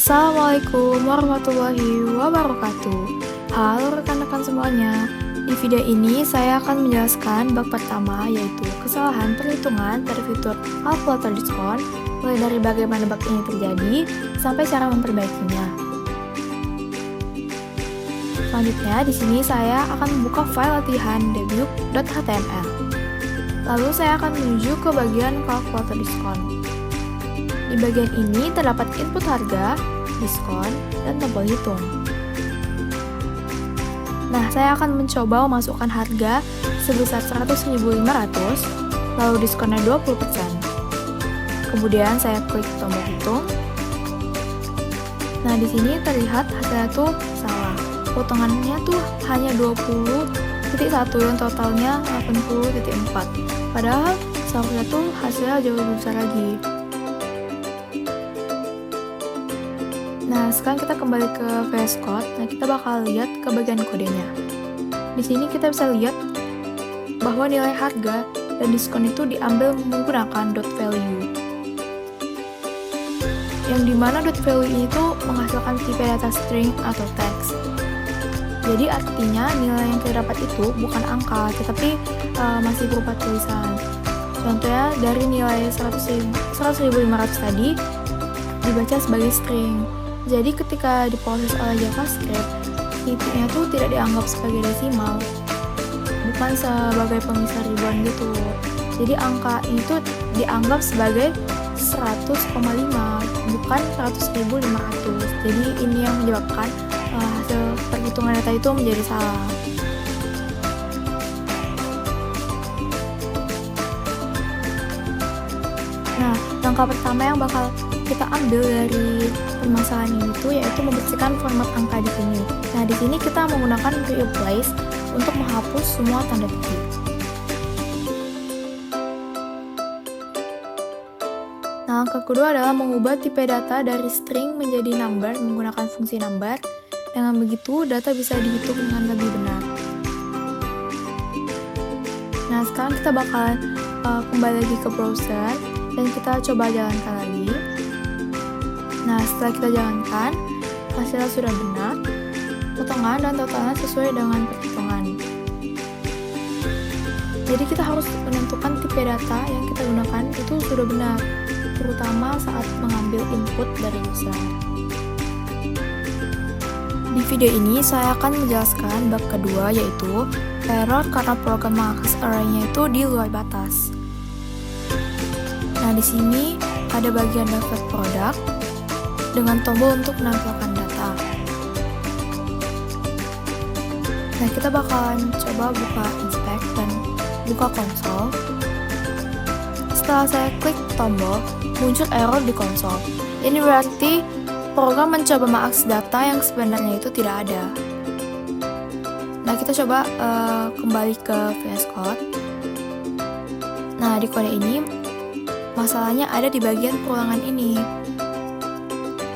Assalamualaikum warahmatullahi wabarakatuh. Halo rekan-rekan semuanya. Di video ini saya akan menjelaskan bab pertama, yaitu kesalahan perhitungan pada fitur calculator diskon, mulai dari bagaimana bug ini terjadi sampai cara memperbaikinya. Selanjutnya, di sini saya akan membuka file latihan debug.html. Lalu saya akan menuju ke bagian kalkulator diskon. Di bagian ini terdapat input harga, diskon, dan tombol hitung. Nah, saya akan mencoba memasukkan harga sebesar 100.500, lalu diskonnya 20%. Kemudian saya klik tombol hitung. Nah, di sini terlihat hasilnya tuh salah. Potongannya tuh hanya 20.1 yang totalnya 80.4. Padahal seharusnya tuh hasilnya jauh lebih besar lagi. Nah, sekarang kita kembali ke VS Code. Nah, kita bakal lihat ke bagian kodenya. Di sini kita bisa lihat bahwa nilai harga dan diskon itu diambil menggunakan .value. Yang dimana .value ini tuh menghasilkan tipe data string atau teks. Jadi artinya nilai yang kita dapat itu bukan angka, tetapi masih berupa tulisan. Contohnya dari nilai 100.500 tadi dibaca sebagai string. Jadi ketika diproses oleh JavaScript, titiknya tuh tidak dianggap sebagai desimal, bukan sebagai pemisah ribuan gitu. Jadi angka ini tuh dianggap sebagai 100,5, bukan 100.500. Jadi ini yang menyebabkan hasil perhitungan data itu menjadi salah. Nah, langkah pertama yang bakal kita ambil dari permasalahan ini tuh yaitu membersihkan format angka di sini. Nah, di sini kita menggunakan replace untuk menghapus semua tanda titik. Nah, langkah kedua adalah mengubah tipe data dari string menjadi number menggunakan fungsi number. Dengan begitu, data bisa dihitung dengan lebih benar. Nah, sekarang kita bakalan kembali lagi ke browser dan kita coba jalankan lagi. Nah, setelah kita jalankan, hasilnya sudah benar, potongan dan totalnya sesuai dengan perhitungan. Jadi kita harus menentukan tipe data yang kita gunakan itu sudah benar, terutama saat mengambil input dari user. Di video ini saya akan menjelaskan bab kedua, yaitu error karena program mengakses array-nya itu di luar batas. Nah, di sini ada bagian download product dengan tombol untuk menampilkan data. Nah, kita bakalan coba buka inspect dan buka konsol. Setelah saya klik tombol, muncul error di konsol. Ini berarti program mencoba mengakses data yang sebenarnya itu tidak ada. Nah, kita coba kembali ke VS Code. Nah, di kode ini masalahnya ada di bagian perulangan ini.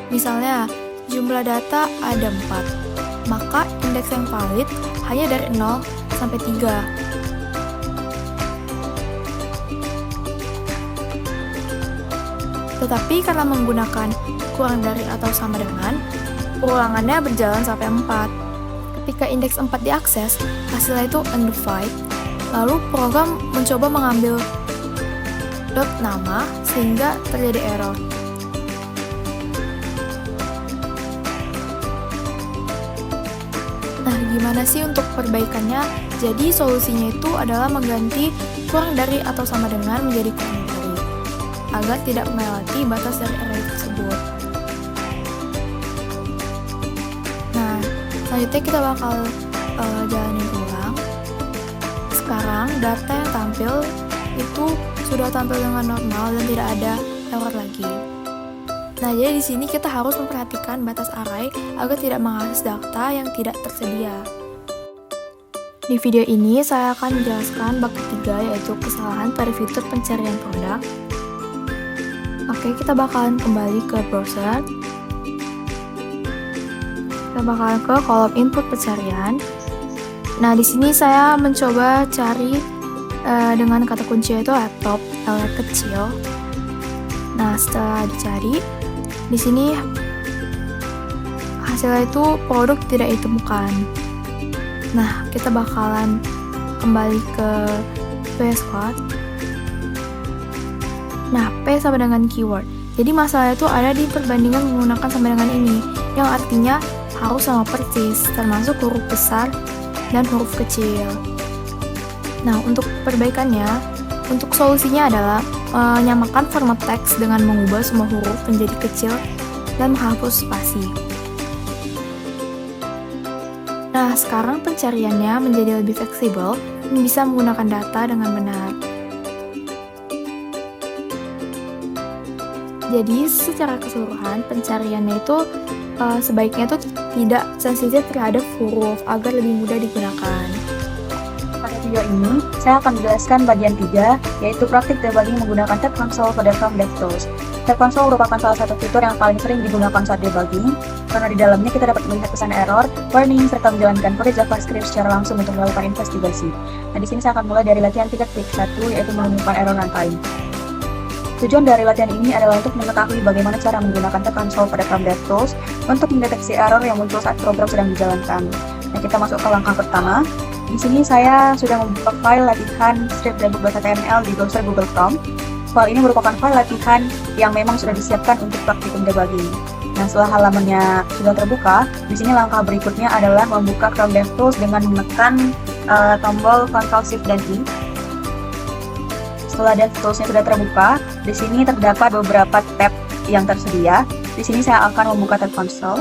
Misalnya, jumlah data ada 4, maka indeks yang valid hanya dari 0 sampai 3. Tetapi karena menggunakan kurang dari atau sama dengan, perulangannya berjalan sampai 4. Ketika indeks 4 diakses, hasilnya itu undefined, lalu program mencoba mengambil dot nama sehingga terjadi error. Nah, gimana sih untuk perbaikannya? Jadi solusinya itu adalah mengganti kurang dari atau sama dengan menjadi kurang dari, agar tidak melewati batas dari array tersebut. Nah, selanjutnya kita bakal jalanin ulang. Sekarang data yang tampil itu sudah tampil dengan normal dan tidak ada error lagi. Nah, jadi di sini kita harus memperhatikan batas array agar tidak mengakses data yang tidak tersedia. Di video ini saya akan menjelaskan bab ketiga, yaitu kesalahan pada fitur pencarian produk. Oke, kita bakalan kembali ke browser. Kita bakalan ke kolom input pencarian. Nah, di sini saya mencoba cari dengan kata kunci yaitu laptop, L kecil. Nah, setelah dicari, di sini hasilnya itu produk tidak ditemukan. Nah, kita bakalan kembali ke VS Code. Nah, P sama dengan keyword. Jadi masalahnya itu ada di perbandingan menggunakan sama dengan ini, yang artinya harus sama persis, termasuk huruf besar dan huruf kecil. Nah, untuk perbaikannya, untuk solusinya adalah menyamakan format teks dengan mengubah semua huruf menjadi kecil dan menghapus spasi. Nah, sekarang pencariannya menjadi lebih fleksibel dan bisa menggunakan data dengan benar. Jadi, secara keseluruhan, pencariannya itu sebaiknya itu tidak sensitif terhadap huruf agar lebih mudah digunakan. Pada video ini, saya akan menjelaskan bagian 3, yaitu praktik debugging menggunakan Tab Console pada Chrome DevTools. Tab Console merupakan salah satu fitur yang paling sering digunakan saat debugging, karena di dalamnya kita dapat melihat pesan error, warning, serta menjalankan kode JavaScript secara langsung untuk melakukan investigasi. Nah, di sini saya akan mulai dari latihan 3.1, yaitu menemukan error runtime. Tujuan dari latihan ini adalah untuk mengetahui bagaimana cara menggunakan Tab Console pada Chrome DevTools untuk mendeteksi error yang muncul saat program sedang dijalankan. Nah, kita masuk ke langkah pertama. Di sini saya sudah membuka file latihan script.debug.html di browser Google Chrome. File ini merupakan file latihan yang memang sudah disiapkan untuk praktikum debugging. Nah, setelah halamannya sudah terbuka, di sini langkah berikutnya adalah membuka Chrome DevTools dengan menekan tombol Ctrl Shift dan I. Setelah DevTools-nya sudah terbuka, di sini terdapat beberapa tab yang tersedia. Di sini saya akan membuka Tab Console.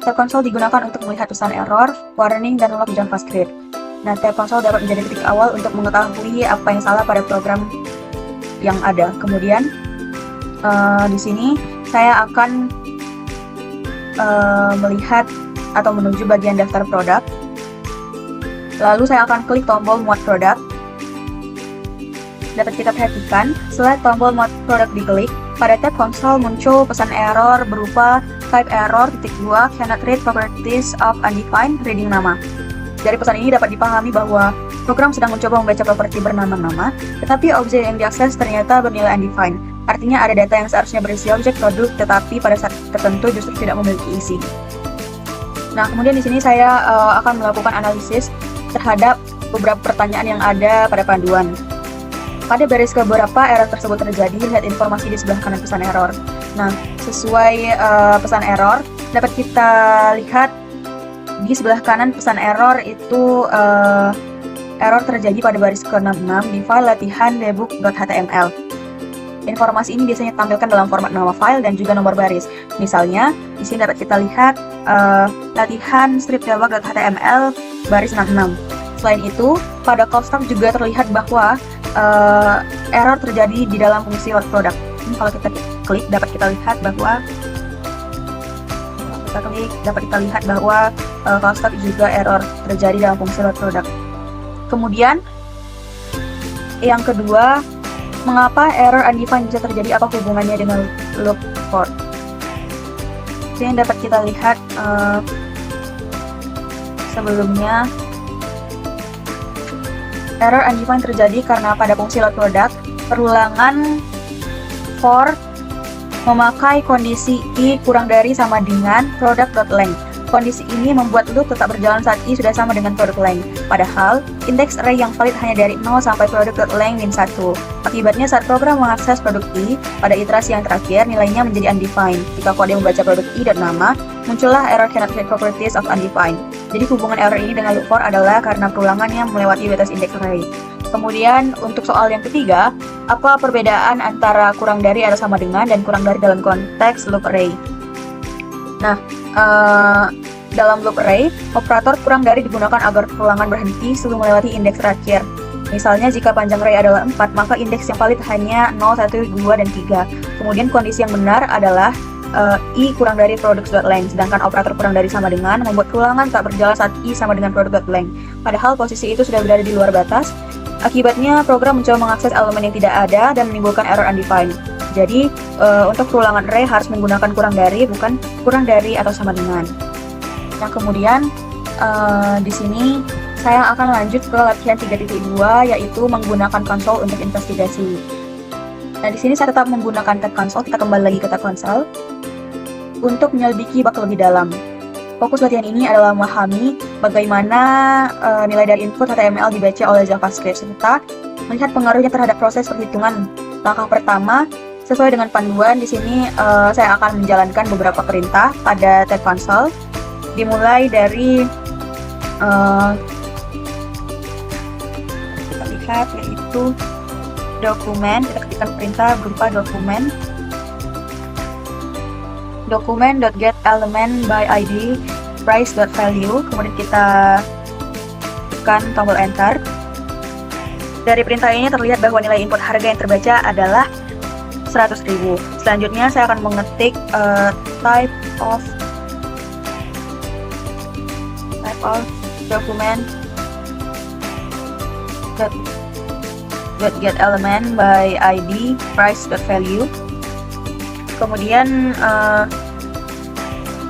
Tab Console digunakan untuk melihat pesan error, warning, dan log JavaScript. Nah, Tab Console dapat menjadi titik awal untuk mengetahui apa yang salah pada program yang ada. Kemudian, di sini saya akan melihat atau menuju bagian daftar produk. Lalu saya akan klik tombol Muat Produk. Dapat kita perhatikan, setelah tombol Muat Produk diklik, pada Tab Console muncul pesan error berupa type error .2 cannot read properties of undefined reading nama. Dari pesan ini dapat dipahami bahwa program sedang mencoba membaca properti bernama nama, tetapi objek yang diakses ternyata bernilai undefined. Artinya ada data yang seharusnya berisi objek produk, tetapi pada saat tertentu justru tidak memiliki isi. Nah, kemudian di sini saya akan melakukan analisis terhadap beberapa pertanyaan yang ada pada panduan. Pada baris keberapa error tersebut terjadi, lihat informasi di sebelah kanan pesan error. Nah, sesuai pesan error, dapat kita lihat di sebelah kanan pesan error itu error terjadi pada baris ke-66 di file latihan debug.html. Informasi ini biasanya tampilkan dalam format nama file dan juga nomor baris. Misalnya, di sini dapat kita lihat latihan strip debug.html baris 66. Selain itu, pada call stop juga terlihat bahwa error terjadi di dalam fungsi load product. Ini kalau kita klik dapat kita lihat bahwa call stop juga error terjadi dalam fungsi load product. Kemudian yang kedua, mengapa error undefined bisa terjadi? Apa hubungannya dengan loop for? Ini dapat kita lihat sebelumnya. Error undefined terjadi karena pada fungsi load product, perulangan for memakai kondisi i kurang dari sama dengan product.length. Kondisi ini membuat loop tetap berjalan saat i sudah sama dengan product length. Padahal, indeks array yang valid hanya dari 0 sampai product.length min 1. Akibatnya saat program mengakses produk i, pada iterasi yang terakhir nilainya menjadi undefined. Jika kode membaca produk i dan nama, muncullah error cannot read properties of undefined. Jadi hubungan error ini dengan loop for adalah karena perulangannya melewati batas indeks array. Kemudian untuk soal yang ketiga, apa perbedaan antara kurang dari atau sama dengan dan kurang dari dalam konteks loop array? Nah, dalam loop array, operator kurang dari digunakan agar perulangan berhenti sebelum melewati indeks terakhir. Misalnya jika panjang array adalah 4, maka indeks yang valid hanya 0, 1, 2, dan 3. Kemudian kondisi yang benar adalah i kurang dari products.length, sedangkan operator kurang dari sama dengan membuat perulangan tak berjalan saat i sama dengan product.length. Padahal posisi itu sudah berada di luar batas. Akibatnya program mencoba mengakses elemen yang tidak ada dan menimbulkan error undefined. Jadi untuk perulangan array harus menggunakan kurang dari, bukan kurang dari atau sama dengan. Nah, kemudian di sini saya akan lanjut ke latihan 3.2, yaitu menggunakan console untuk investigasi. Nah, di sini saya tetap menggunakan tab console. Kita kembali lagi ke tab console untuk menyelidiki bug lebih dalam. Fokus latihan ini adalah memahami bagaimana nilai dari input HTML dibaca oleh JavaScript, serta melihat pengaruhnya terhadap proses perhitungan. Langkah pertama, sesuai dengan panduan, di sini saya akan menjalankan beberapa perintah pada tab console, dimulai dari kita lihat yaitu dokumen. Kita ketikkan perintah berupa dokumen.getElement by ID price.value, kemudian kita tekan tombol enter. Dari perintah ini terlihat bahwa nilai input harga yang terbaca adalah 100.000. Selanjutnya saya akan mengetik type of document .getElement by ID price.value. Kemudian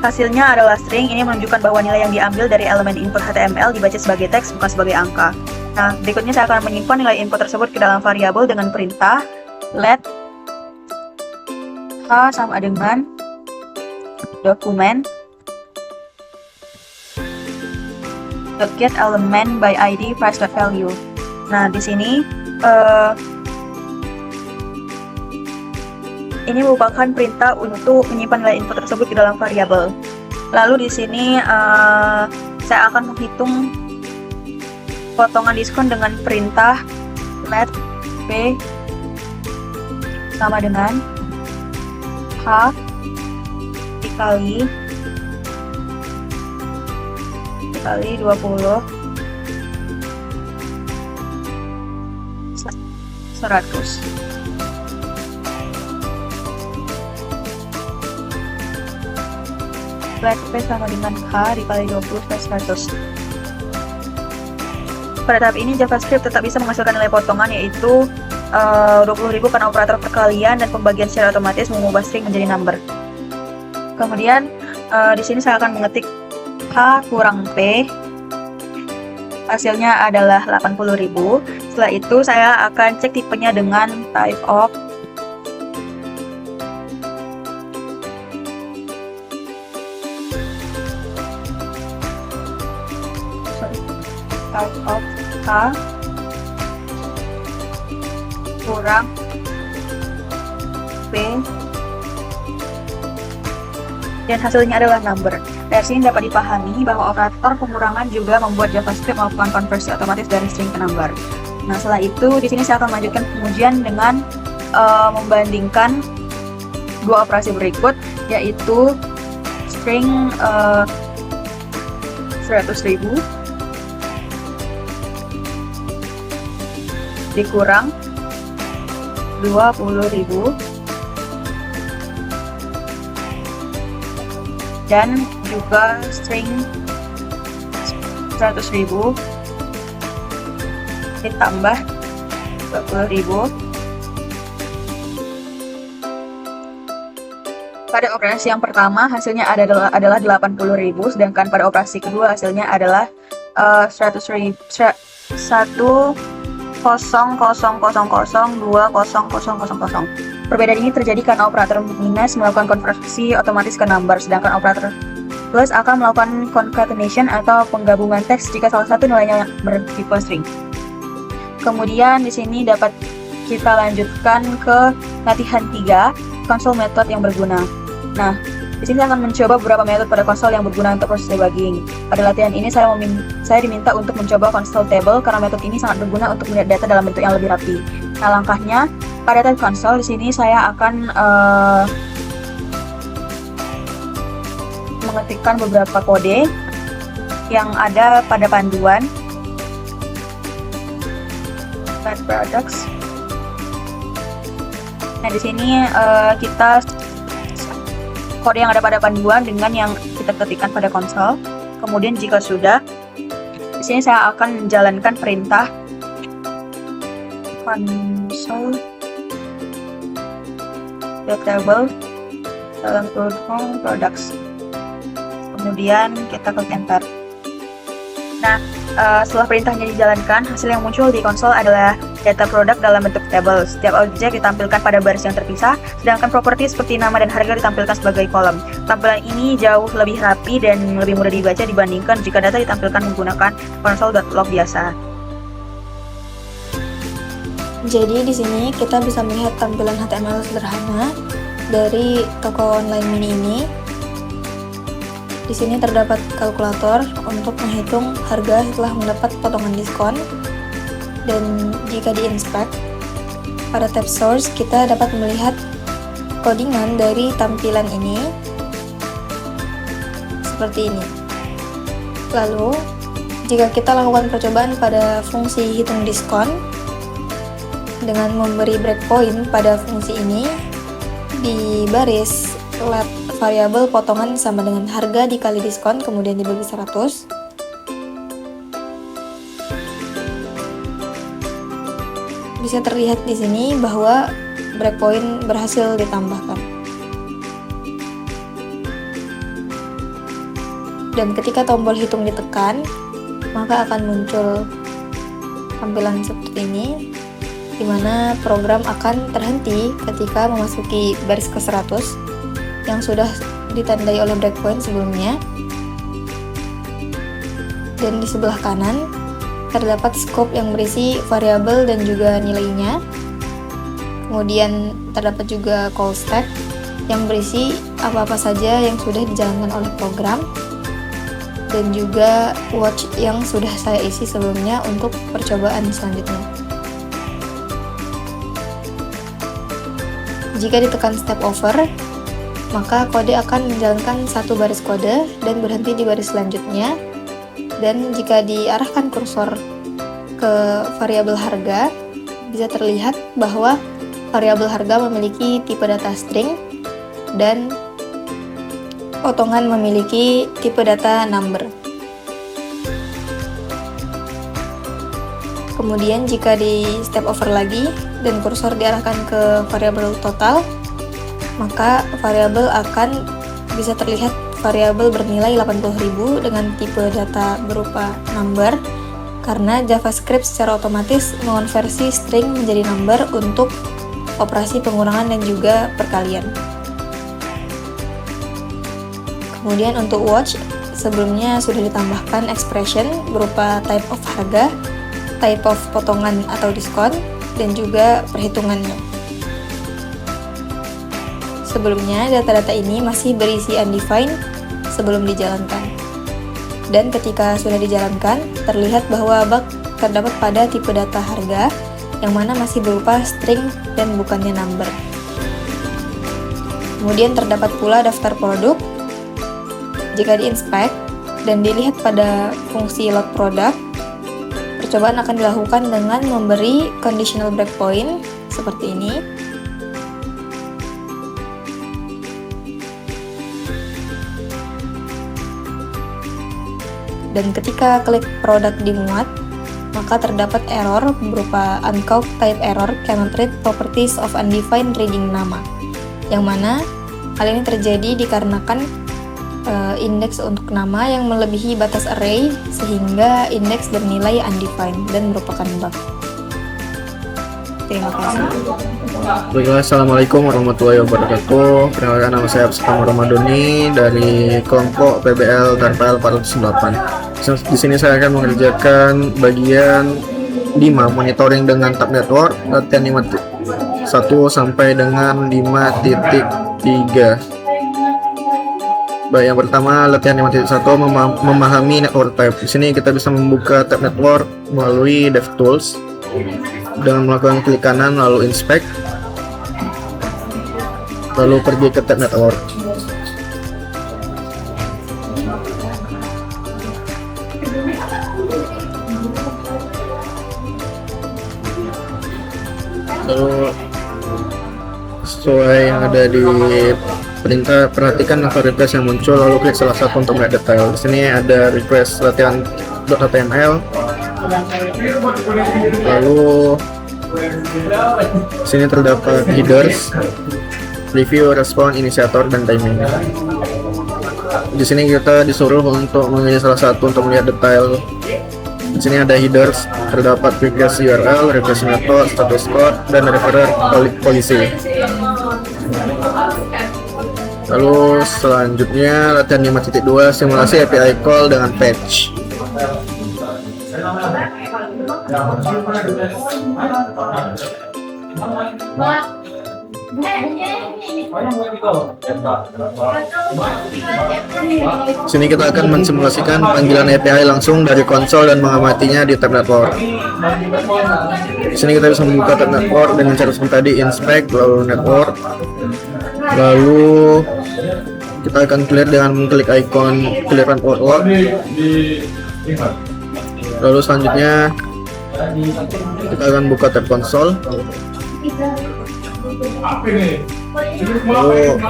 hasilnya adalah string. Ini menunjukkan bahwa nilai yang diambil dari elemen input HTML dibaca sebagai teks, bukan sebagai angka. Nah, berikutnya saya akan menyimpan nilai input tersebut ke dalam variabel dengan perintah let h sama dengan dokumen .getElement by ID price.value. Nah, di sini ini merupakan perintah untuk menyimpan nilai input tersebut di dalam variabel. Lalu di sini saya akan menghitung potongan diskon dengan perintah let p sama dengan h dikali 20 100. Let P sama dengan H dikali 20 plus 100. Pada tahap ini JavaScript tetap bisa menghasilkan nilai potongan, yaitu 20.000 karena operator perkalian dan pembagian secara otomatis mengubah string menjadi number. Kemudian di sini saya akan mengetik H kurang P, hasilnya adalah 80.000. Setelah itu saya akan cek tipenya dengan type of K kurang P, dan hasilnya adalah number. Dari sini dapat dipahami bahwa operator pengurangan juga membuat JavaScript melakukan konversi otomatis dari string ke number. Nah, setelah itu di sini saya akan melanjutkan pengujian dengan membandingkan dua operasi berikut, yaitu string 100.000 dikurang 20.000 dan juga string 100.000 ditambah 20.000. Pada operasi yang pertama hasilnya adalah 80.000, sedangkan pada operasi kedua hasilnya adalah 100.000. Perbedaan ini terjadi karena operator minus melakukan konversi otomatis ke number, sedangkan operator plus akan melakukan concatenation atau penggabungan teks jika salah satu nilainya bertipe string. Kemudian di sini dapat kita lanjutkan ke latihan 3, console method yang berguna. Nah, di sini saya akan mencoba beberapa metode pada konsol yang berguna untuk proses debugging. Pada latihan ini saya diminta untuk mencoba console table karena metode ini sangat berguna untuk melihat data dalam bentuk yang lebih rapi. Nah, langkahnya pada tab console di sini saya akan mengetikkan beberapa kode yang ada pada panduan Pet Products. Nah, di sini kita kode yang ada pada panduan dengan yang kita ketikkan pada konsol. Kemudian jika sudah, di sini saya akan menjalankan perintah console table dalam products. Kemudian kita klik enter. Nah, Setelah perintahnya dijalankan, hasil yang muncul di konsol adalah data produk dalam bentuk table. Setiap objek ditampilkan pada baris yang terpisah, sedangkan properti seperti nama dan harga ditampilkan sebagai kolom. Tampilan ini jauh lebih rapi dan lebih mudah dibaca dibandingkan jika data ditampilkan menggunakan console.log biasa. Jadi di sini kita bisa melihat tampilan HTML sederhana dari toko online mini ini. Di sini terdapat kalkulator untuk menghitung harga setelah mendapat potongan diskon. Dan jika diinspek, pada tab source kita dapat melihat codingan dari tampilan ini seperti ini. Lalu, jika kita lakukan percobaan pada fungsi hitung diskon dengan memberi breakpoint pada fungsi ini di baris let variabel potongan sama dengan harga dikali diskon kemudian dibagi 100. Bisa terlihat di sini bahwa breakpoint berhasil ditambahkan. Dan ketika tombol hitung ditekan, maka akan muncul tampilan seperti ini, di mana program akan terhenti ketika memasuki baris ke 100 yang sudah ditandai oleh breakpoint sebelumnya. Dan di sebelah kanan terdapat scope yang berisi variabel dan juga nilainya. Kemudian terdapat juga call stack yang berisi apa-apa saja yang sudah dijalankan oleh program, dan juga watch yang sudah saya isi sebelumnya untuk percobaan selanjutnya. Jika ditekan step over, maka kode akan menjalankan satu baris kode dan berhenti di baris selanjutnya. Dan jika diarahkan kursor ke variabel harga, bisa terlihat bahwa variabel harga memiliki tipe data string dan potongan memiliki tipe data number. Kemudian jika di step over lagi dan kursor diarahkan ke variabel total, maka variabel akan bisa terlihat variabel bernilai 80.000 dengan tipe data berupa number, karena JavaScript secara otomatis mengonversi string menjadi number untuk operasi pengurangan dan juga perkalian. Kemudian untuk watch, sebelumnya sudah ditambahkan expression berupa type of harga, type of potongan atau diskon, dan juga perhitungannya. Sebelumnya, data-data ini masih berisi undefined sebelum dijalankan. Dan ketika sudah dijalankan, terlihat bahwa bug terdapat pada tipe data harga, yang mana masih berupa string dan bukannya number. Kemudian terdapat pula daftar produk. Jika diinspek dan dilihat pada fungsi load product, percobaan akan dilakukan dengan memberi conditional breakpoint seperti ini. Dan ketika klik produk dimuat, maka terdapat error berupa uncaught type error cannot read properties of undefined reading nama, yang mana hal ini terjadi dikarenakan indeks untuk nama yang melebihi batas array sehingga indeks bernilai undefined dan merupakan bug. Terima kasih. Baiklah, assalamualaikum warahmatullahi wabarakatuh. Perkenalkan, nama saya Absam Ramadhani dari kelompok PBL Tarpel 408. Di sini saya akan mengerjakan bagian 5 monitoring dengan tab network latihan 5.1 sampai dengan 5.3. Baik, yang pertama latihan 5.1 memahami network type. Di sini kita bisa membuka tab network melalui DevTools dengan melakukan klik kanan lalu inspect, lalu pergi ke tab network. Lalu sesuai yang ada di perintah, perhatikan varietas yang muncul lalu klik salah satu untuk melihat detail. Di sini ada request latihan.html. Lalu sini terdapat headers, review, respon, inisiator, dan timing. Di sini kita disuruh untuk memilih salah satu untuk melihat detail Di sini ada headers, terdapat request URL, request method, status code, dan referrer polisi. Lalu selanjutnya latihan 5.2 simulasi API call dengan patch. Sini kita akan mensimulasikan panggilan API langsung dari konsol dan mengamatinya di tab network. Di sini kita bisa membuka tab network dengan cara seperti tadi, inspect, lalu network. Lalu kita akan clear dengan mengklik ikon clearance workload. Lalu selanjutnya kita akan buka tab konsol. Lalu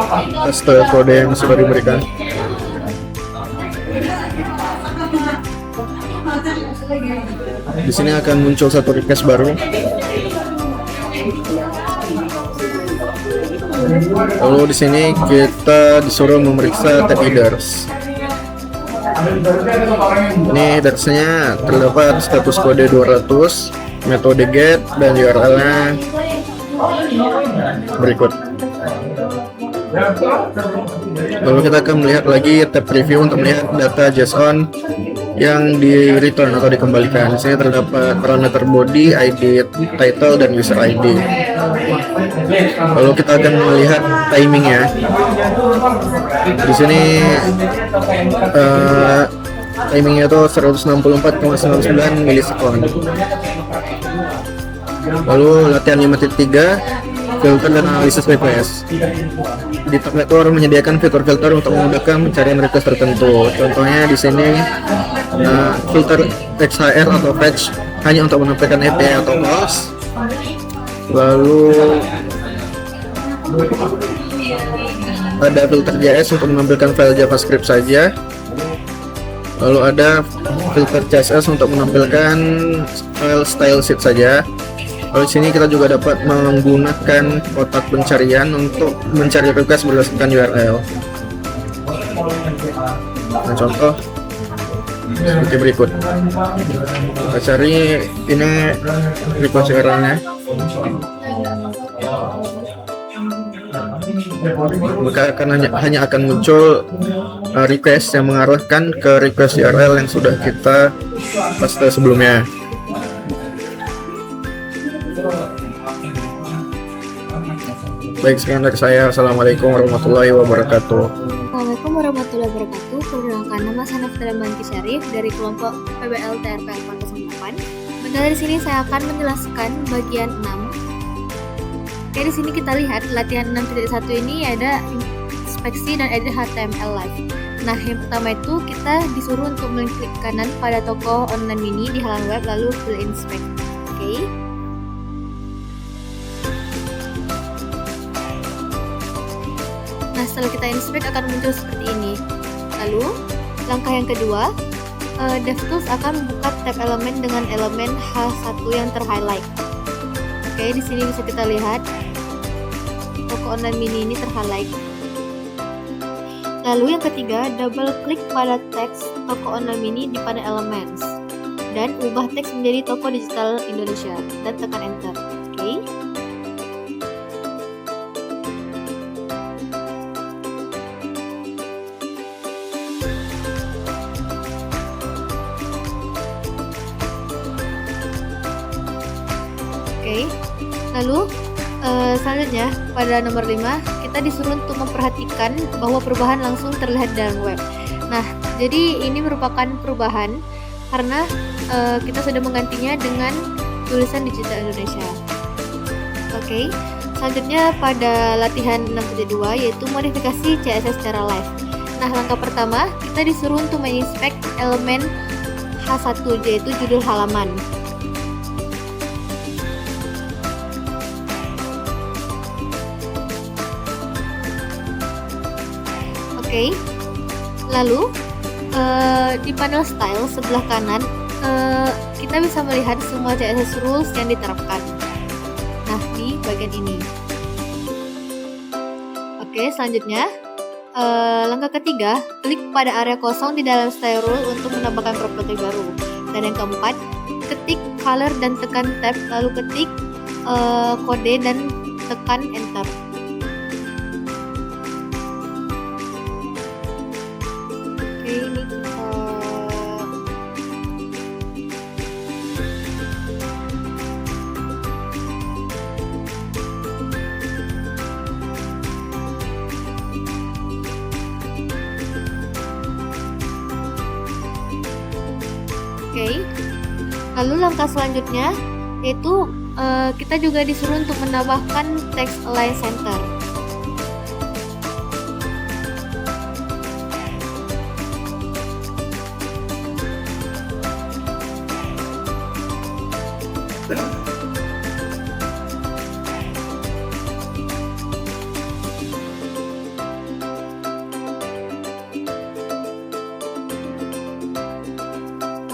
test kode yang sudah diberikan. Di sini akan muncul satu request baru. Lalu di sini kita disuruh memeriksa tab headers. Ini headersnya terdapat status kode 200, metode get, dan URL-nya berikut. Lalu kita akan melihat lagi tab preview untuk melihat data JSON yang di return atau dikembalikan. Di sini terdapat parameter body, ID, title, dan user ID. Lalu kita akan melihat timingnya. Di sini timingnya itu 164,99 milisekund. Lalu latihan 5.3 filter dan analisis request. Di tab network menyediakan fitur filter untuk memudahkan pencarian request tertentu. Contohnya di sini filter XHR atau fetch hanya untuk menampilkan API atau calls. Lalu ada filter JS untuk menampilkan file JavaScript saja. Lalu ada filter CSS untuk menampilkan file style sheet saja. Lalu di sini kita juga dapat menggunakan kotak pencarian untuk mencari request berdasarkan URL. Nah, contoh seperti berikut. Kita cari ini request URL-nya. Maka hanya akan muncul request yang mengarahkan ke request URL yang sudah kita paste sebelumnya. Baik, sekian dari saya. Assalamualaikum warahmatullahi wabarakatuh. Assalamualaikum warahmatullahi wabarakatuh. Perkenalkan, nama saya Nafitha Banti Syarif dari kelompok PBL TRPL 408. Dari sini saya akan menjelaskan bagian 6. Oke, di sini kita lihat latihan 6.1 ini ada inspeksi dan edit HTML live. Nah, yang pertama itu kita disuruh untuk mengklik kanan pada toko online mini di halaman web lalu pilih inspect. Oke. Nah, setelah kita inspect akan muncul seperti ini. Lalu, langkah yang kedua, DevTools akan membuka tab elemen dengan elemen H1 yang terhighlight. Oke, di sini bisa kita lihat toko online mini ini terhighlight. Lalu yang ketiga, double klik pada teks toko online mini di panel Elements dan ubah teks menjadi Toko Digital Indonesia dan tekan enter. Oke. Oke. Lalu selanjutnya pada nomor 5 kita disuruh untuk memperhatikan bahwa perubahan langsung terlihat dalam web. Nah, jadi ini merupakan perubahan karena kita sudah menggantinya dengan tulisan Digital Indonesia. Oke. Selanjutnya pada latihan 6.2 yaitu modifikasi CSS secara live. Nah, langkah pertama kita disuruh untuk menginspek elemen H1 yaitu judul halaman. Oke, lalu di panel style sebelah kanan kita bisa melihat semua CSS rules yang diterapkan. Nah, di bagian ini. Oke, selanjutnya Langkah ketiga, klik pada area kosong di dalam style rule untuk menambahkan properti baru. Dan yang keempat, ketik color dan tekan tab, lalu ketik kode dan tekan enter. Oke, ini Oke. Lalu langkah selanjutnya yaitu kita juga disuruh untuk menambahkan text align center.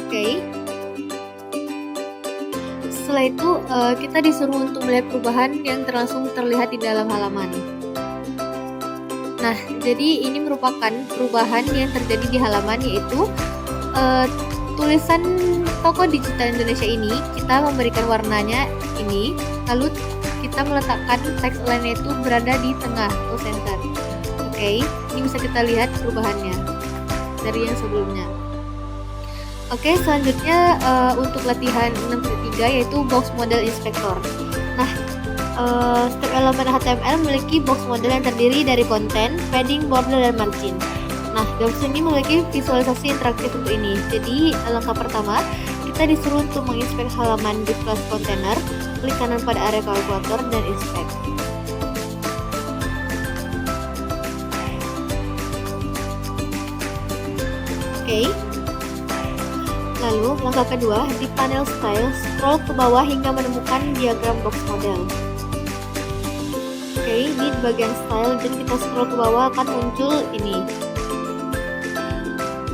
Oke. Setelah itu kita disuruh untuk melihat perubahan yang langsung terlihat di dalam halaman. Nah, jadi ini merupakan perubahan yang terjadi di halaman, yaitu tulisan toko digital Indonesia ini kita memberikan warnanya ini, lalu kita meletakkan teks lainnya itu berada di tengah atau center. Oke, ini bisa kita lihat perubahannya dari yang sebelumnya. Oke, selanjutnya untuk latihan 6.3 yaitu box model inspector. Nah, setiap elemen HTML memiliki box model yang terdiri dari konten, padding, border, dan margin. Nah, box ini memiliki visualisasi interaktif untuk ini. Jadi, langkah pertama, kita disuruh untuk menginspek halaman di kelas kontainer, klik kanan pada area kalkulator, dan inspect. Oke. Lalu, langkah kedua, di panel style, scroll ke bawah hingga menemukan diagram box model. Oke, di bagian style dan kita scroll ke bawah akan muncul ini.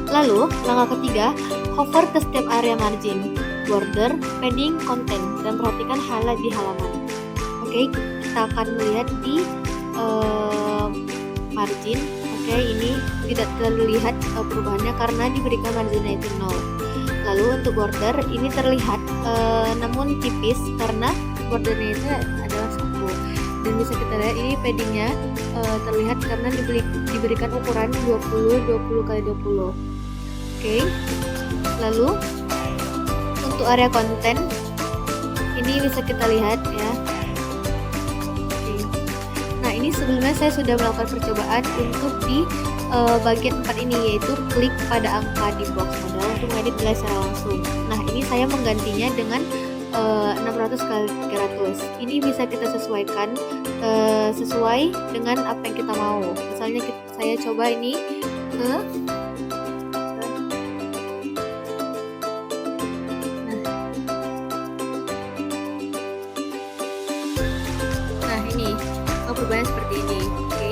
Lalu, langkah ketiga, hover ke setiap area margin, border, padding, konten, dan perhatikan highlight di halaman. Oke, kita akan melihat di margin. Oke, ini tidak terlihat perubahannya karena diberikan marginnya itu 0. Lalu untuk border ini terlihat namun tipis karena bordernya itu adalah 1. Dan bisa kita lihat ini paddingnya terlihat karena diberikan ukuran 20 x 20. Oke. Lalu untuk area konten ini bisa kita lihat ya. Oke. Nah, ini sebelumnya saya sudah melakukan percobaan untuk di bagian 4 ini, yaitu klik pada angka di box model untuk mengedit nilai secara langsung. Nah, ini saya menggantinya dengan 600 x 300. Ini bisa kita sesuaikan sesuai dengan apa yang kita mau. Misalnya saya coba ini ke Nah, ini perubahan seperti ini. Oke.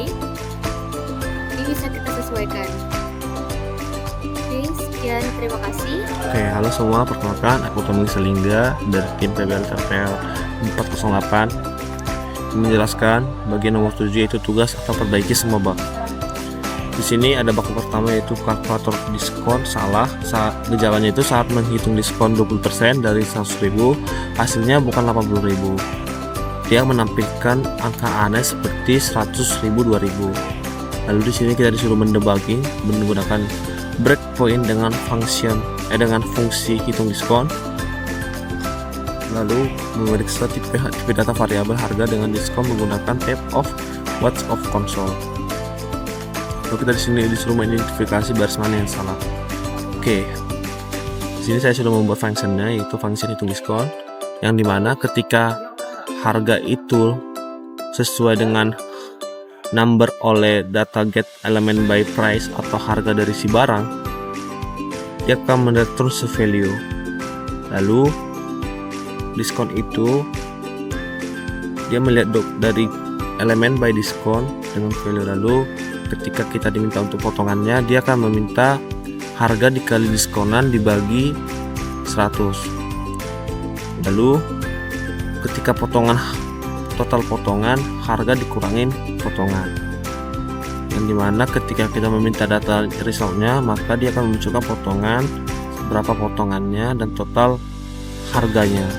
Ini bisa kita sesuaikan. Oke, sekian, terima kasih. Oke, halo semua, perkenalkan aku Tommy Selingga dari tim PBL TRPL 408 menjelaskan bagian nomor 7 yaitu tugas atau perbaiki semua bug. Di sini ada bug pertama yaitu kalkulator diskon salah. Gejalanya itu saat menghitung diskon 20% dari 100.000 hasilnya bukan 80.000. Dia menampilkan angka aneh seperti 100.000, 2.000. Lalu di sini kita disuruh mendebugging menggunakan breakpoint dengan fungsi hitung diskon. Lalu memeriksa tipe data variabel harga dengan diskon menggunakan tab of watch of console. Lalu kita di sini disuruh mengidentifikasi baris mana yang salah. Oke. Di sini saya sudah membuat functionnya, yaitu function hitung diskon, yang dimana ketika harga itu sesuai dengan number oleh data get element by price atau harga dari si barang, dia akan mereturn value. Lalu diskon itu dia melihat dari elemen by diskon dengan value. Lalu ketika kita diminta untuk potongannya, dia akan meminta harga dikali diskonan dibagi 100. Lalu ketika total potongan, harga dikurangin potongan. yang dimana ketika kita meminta data resultnya, maka dia akan memunculkan potongan, berapa potongannya, dan total harganya.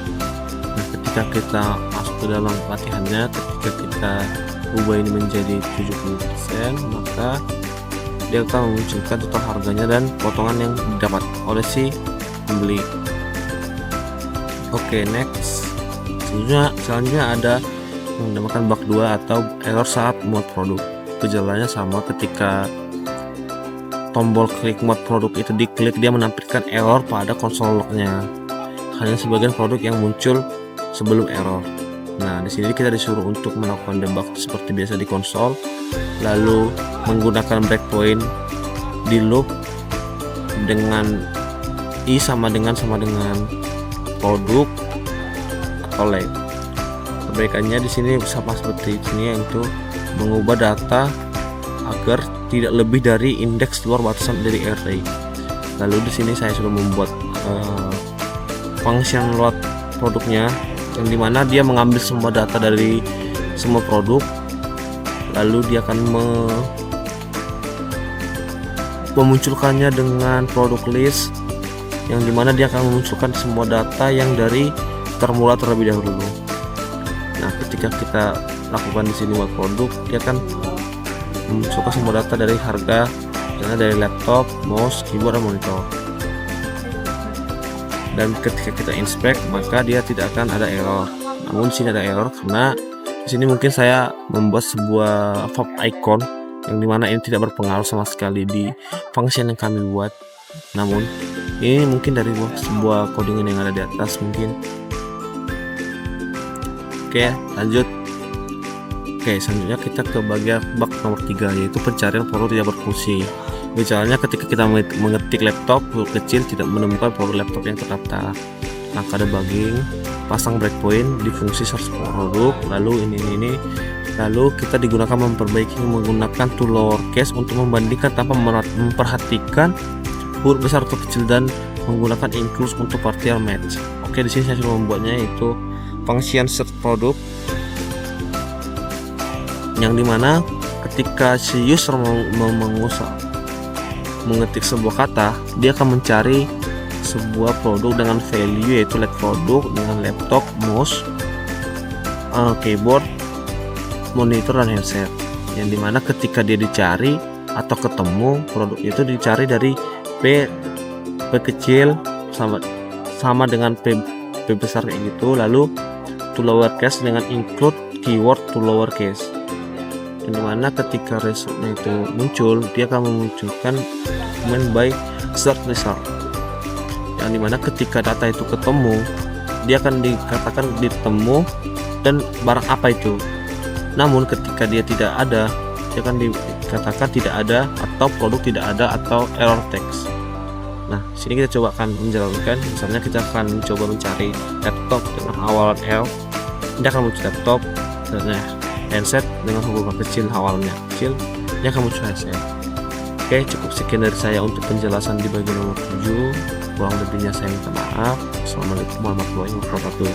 Nah, ketika kita masuk ke dalam latihannya, ketika kita ubah ini menjadi 70%, maka dia akan memunculkan total harganya dan potongan yang didapat oleh si pembeli. Oke, next. Selanjutnya ada yang dinamakan bug 2 atau error saat muat produk. Gejalanya sama, ketika tombol klik muat produk itu diklik, dia menampilkan error pada konsol lognya. Hanya sebagian produk yang muncul sebelum error. Nah, di sini kita disuruh untuk melakukan debug seperti biasa di konsol, lalu menggunakan breakpoint di loop dengan i sama dengan produk atau lag. Kebaikannya di sini sama seperti ini, yaitu mengubah data agar tidak lebih dari indeks luar batasan dari array. Lalu di sini saya sudah membuat function load produknya, yang dimana dia mengambil semua data dari semua produk, lalu dia akan memunculkannya dengan produk list, yang dimana dia akan memunculkan semua data yang dari termula terlebih dahulu. Nah, ketika kita lakukan di sini buat produk, dia akan memunculkan semua data dari harga, dari laptop, mouse, keyboard, dan monitor. Dan ketika kita inspect, maka dia tidak akan ada error. Namun di sini ada error karena di sini mungkin saya membuat sebuah pop icon yang dimana ini tidak berpengaruh sama sekali di function yang kami buat. Namun ini mungkin dari sebuah codingan yang ada di atas mungkin. Oke, lanjut. Oke, selanjutnya kita ke bagian bug nomor 3, yaitu pencarian produk tidak berfungsi. Misalnya ketika kita mengetik laptop, huruf kecil tidak menemukan produk laptop yang terdaftar. Maka ada debugging, pasang breakpoint di fungsi search produk, lalu ini lalu kita digunakan memperbaiki menggunakan tool lowercase untuk membandingkan tanpa memperhatikan huruf besar atau kecil, dan menggunakan include untuk partial match. Oke, di sini saya sudah membuatnya, yaitu function search produk, yang dimana ketika si user mengetik sebuah kata, dia akan mencari sebuah produk dengan value, yaitu produk dengan laptop, mouse, keyboard, monitor, dan headset. Yang dimana ketika dia dicari atau ketemu, produk itu dicari dari P kecil sama dengan P besar kayak gitu, lalu to lowercase dengan include keyword to lowercase, yang dimana ketika resultnya itu muncul, dia akan memunculkan command by search result, yang dimana ketika data itu ketemu, dia akan dikatakan ditemu dan barang apa itu. Namun ketika dia tidak ada, dia akan dikatakan tidak ada atau produk tidak ada atau error text. Nah, sini kita coba akan menjalankan. Misalnya kita akan mencoba mencari laptop dengan awalan L, dia akan muncul laptop, dan handset dengan huruf kecil awalnya kecil, dia akan muncul headset. Oke, cukup sekian dari saya untuk penjelasan di bagian nomor 7. Kurang lebihnya saya minta maaf. Assalamualaikum warahmatullahi wabarakatuh.